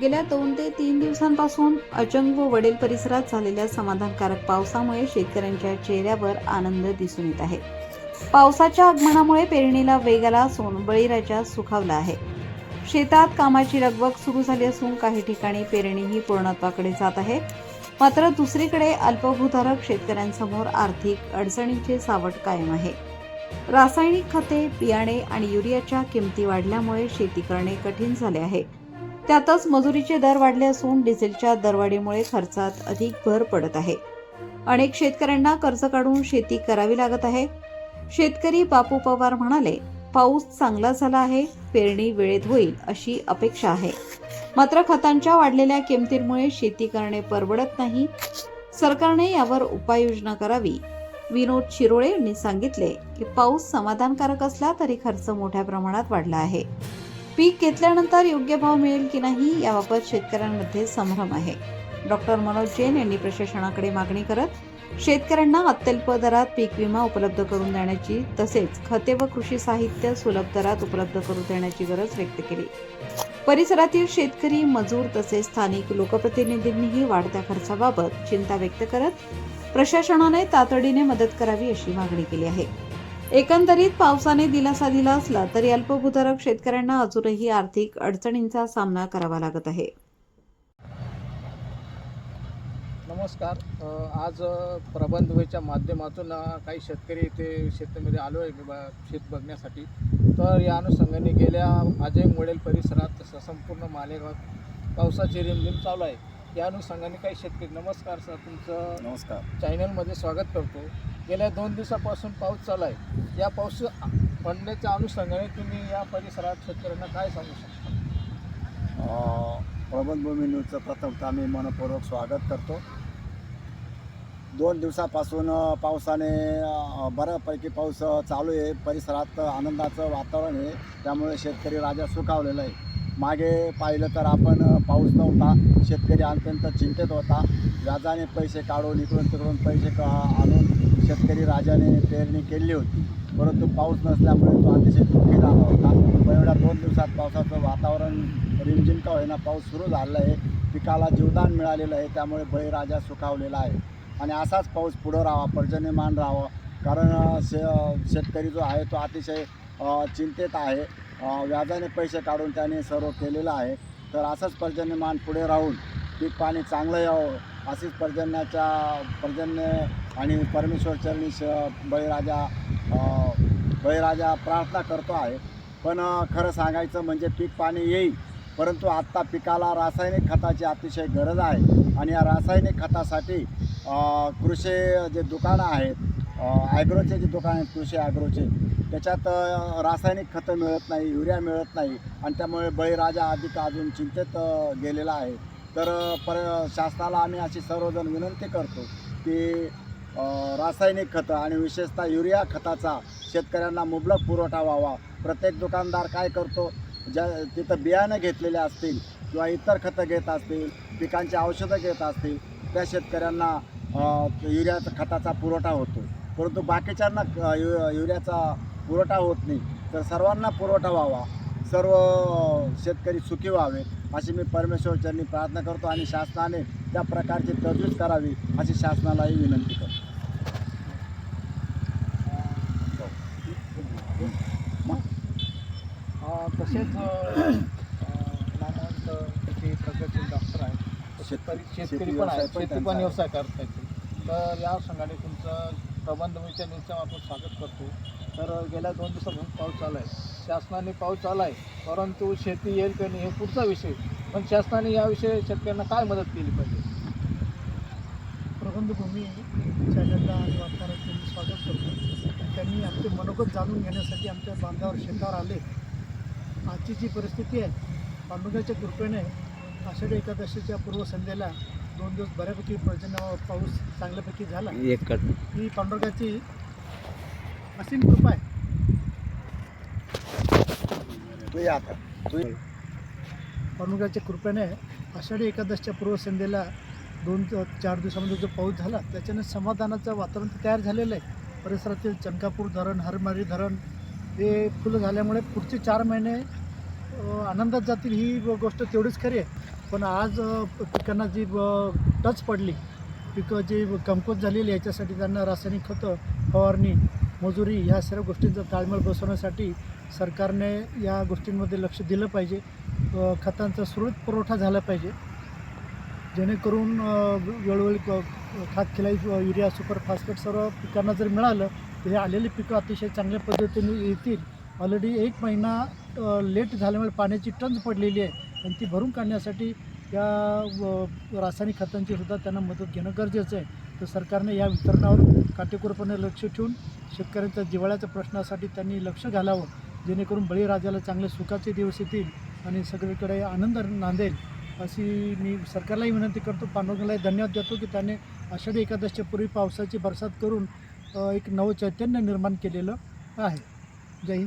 गेल्या 2 ते 3 दिवसांपासून अचंग व वडेल परिसरात झालेल्या समाधानकारक पावसामुळे शेतकऱ्यांच्या चेहऱ्यावर आनंद दिसून येत आहे. पावसाच्या आगमनामुळे पेरणीला वेग आला असून बळीराजा सुखावला आहे. शेतात कामाची लगबग सुरू झाली असून काही ठिकाणी पेरणीही पूर्णत्वाकडे जात आहे. मात्र दुसरीकडे अल्पभूधारक शेतकऱ्यांसमोर आर्थिक अडचणींचे सावट कायम आहे. रासायनिक खते, बियाणे आणि युरियाच्या किमती वाढल्यामुळे शेती करणे कठीण झाले आहे. त्यातच मजुरीचे दर वाढले असून डिझेलच्या दरवाढीमुळे खर्चात अधिक भर पडत आहे. अनेक शेतकऱ्यांना कर्ज काढून शेती करावी लागत आहे. शेतकरी बापू पवार म्हणाले, पाऊस चांगला झाला आहे, पेरणी वेळेत होईल अशी अपेक्षा आहे. मात्र खतांच्या वाढलेल्या किमतींमुळे शेती करणे परवडत नाही. सरकारने यावर उपाययोजना करावी. विनोद शिरोळे यांनी सांगितले की पाऊस समाधानकारक असला तरी खर्च मोठ्या प्रमाणात वाढला आहे. पीक घेतल्यानंतर योग्य भाव मिळेल की नाही याबाबत शेतकऱ्यांमध्ये संभ्रम आहे. डॉक्टर मनोज जैन यांनी प्रशासनाकडे मागणी करत शेतकऱ्यांना अत्यल्प दरात पीक विमा उपलब्ध करून देण्याची तसेच खते व कृषी साहित्य सुलभ दरात उपलब्ध करून देण्याची गरज व्यक्त केली. परिसरातील शेतकरी, मजूर तसेच स्थानिक लोकप्रतिनिधींनीही वाढत्या खर्चाबाबत चिंता व्यक्त करत प्रशासनाने तातडीने मदत करावी अशी मागणी केली आहे. एकंदरीत पावसाने दिलासा दिला असला तरी अल्पभूधारक शेतकऱ्यांना अजूनही आर्थिक अडचणींचा सामना करावा लागत आहे. नमस्कार. आज प्रबंधवेच्या माध्यमातून काही शेतकरी इथे शेतामध्ये आलो आहे मी शेत बघण्यासाठी. तर या अनुषंगाने गेल्या अजंग वडेल परिसरात संपूर्ण मालेगावात पावसाची रिमझिम चालू आहे. या अनुषंगाने काही शेतकरी, नमस्कार सर, तुमचं नमस्कार. चॅनलमध्ये स्वागत करतो. गेल्या 2 दिवसापासून पाऊस चालू आहे. या पाऊस पडण्याच्या अनुषंगाने तुम्ही या परिसरात शेतकऱ्यांना काय सांगू शकता? प्रबंधभूमी न्यूजचं प्रथमतः मी मनपूर्वक स्वागत करतो. 2 दिवसापासून पावसाने बऱ्यापैकी पाऊस चालू आहे. परिसरात आनंदाचं वातावरण आहे. त्यामुळे शेतकरी राजा सुखावलेला आहे. मागे पाहिलं तर आपण पाऊस नव्हता, शेतकरी अत्यंत चिंतेत होता. व्याजाने पैसे काढून इकडून तिकडून पैसे आणून शेतकरी राजाने पेरणी केली होती. परंतु पाऊस नसल्यामुळे तो अतिशय दुःखी झाला होता. पण एवढ्या 2 दिवसात पावसाचं वातावरण रिमझिम का होईना पाऊस सुरू झाला आहे. पिकाला जीवदान मिळालेलं आहे. त्यामुळे बळीराजा सुखावलेला आहे. आणि असाच पाऊस पुढं राहावा, पर्जन्यमान राहावं. कारण शेतकरी जो आहे तो अतिशय चिंतेत आहे. व्याजाने पैसे काढून त्याने सर्व केलेलं आहे. तर असंच पर्जन्यमान पुढे राहून पीक पाणी चांगलं यावं अशीच पर्जन्य आणि परमेश्वरचरणी बळीराजा प्रार्थना करतो आहे. पण खरं सांगायचं म्हणजे पीक पाणी येईल, परंतु आत्ता पिकाला रासायनिक खताची अतिशय गरज आहे. आणि या रासायनिक खतासाठी कृषी जे दुकानं आहेत, ॲग्रोचे जे दुकानं आहेत कृषी ॲग्रोचे, त्याच्यात रासायनिक खतं मिळत नाही, युरिया मिळत नाही. आणि त्यामुळे बळीराजा अजून चिंतेत गेलेला आहे. तर शासनाला आम्ही अशी सर्वजण विनंती करतो की रासायनिक खतं आणि विशेषतः युरिया खताचा शेतकऱ्यांना मुबलक पुरवठा व्हावा. प्रत्येक दुकानदार काय करतो, तिथं बियाणं घेतलेले असतील किंवा इतर खतं घेत असतील, पिकांची औषधं घेत असतील, त्या शेतकऱ्यांना युरियाचा खताचा पुरवठा होतो. परंतु बाकीच्यांना युरियाचा पुरवठा होत नाही. तर सर्वांना पुरवठा व्हावा, सर्व शेतकरी सुखी व्हावे अशी मी परमेश्वरचरणी प्रार्थना करतो. आणि शासनाने त्या प्रकारची तरतूद करावी अशी शासनालाही विनंती करतो. तसेच नामवंत तिथे प्रगतशील डॉक्टर आहेत, शेतकरी पण आहेत, शेती पण व्यवसाय करत आहेत. तर या संघाने तुमचं प्रबंधभूमीच्या न्यूजच्या मार्फत स्वागत करतो. तर गेल्या 2 दिवसापासून पाऊस चालू आहे. शासनाने पाऊस चालू आहे, परंतु शेती येईल की नाही हे पुढचा विषय. पण शासनाने याविषयी शेतकऱ्यांना काय मदत केली पाहिजे? प्रबंधभूमी चॅनलला आणि वार्ताहरांचे मी स्वागत करतो. त्यांनी आमचे मनोगत जाणून घेण्यासाठी आमच्या बांधावर शेतावर आले. आजची जी परिस्थिती आहे, पांडुरंगाच्या कृपेने आषाढी एकादशीच्या पूर्वसंध्येला 2 दिवस बऱ्यापैकी पाऊस चांगल्यापैकी झाला. ही पांडुरंगाची असीम कृपा आहे. पांडुरंगाच्या कृपेने आषाढी एकादशीच्या पूर्वसंध्येला 2-4 दिवसामध्ये जो पाऊस झाला त्याच्याने समाधानाचं वातावरण तयार झालेलं आहे. परिसरातील चनकापूर धरण, हरमारी धरण हे फुलं झाल्यामुळे पुढचे 4 महिने आनंदात जातील ही गोष्ट तेवढीच खरी आहे. पण आज पिकांना जी टच पडली, पिकं जी कमकुवत झालेली याच्यासाठी त्यांना रासायनिक खतं, फवारणी, मजुरी ह्या सर्व गोष्टींचा ताळमेळ बसवण्यासाठी सरकारने या गोष्टींमध्ये लक्ष दिलं पाहिजे. खतांचा सुरळीत पुरवठा झाला पाहिजे, जेणेकरून वेळोवेळी खात खिलाई, युरिया, सुपर फॉस्फेट सर्व पिकांना जर मिळालं तर हे आलेली पिकं अतिशय चांगल्या पद्धतीने येतील. ऑलरेडी 1 महिना लेट झाल्यामुळे पाण्याची टंच पडलेली आहे आणि ती भरून काढण्यासाठी या रासायनिक खतांची सुद्धा त्यांना मदत घेणं गरजेचं आहे. तर सरकारने या वितरणावर काटेकोरपणे लक्ष ठेवून शेतकऱ्यांच्या जिव्हाळ्याच्या प्रश्नासाठी त्यांनी लक्ष घालावं, जेणेकरून बळीराजाला चांगले सुखाचे दिवस येतील आणि सगळीकडे आनंद नांदेल, अशी मी सरकारलाही विनंती करतो. पांडुरंगालाही धन्यवाद देतो की त्याने आषाढी एकादशीच्या पूर्वी पावसाची बरसात करून एक नवचैतन्य निर्माण केलेलं आहे. जय हिंद.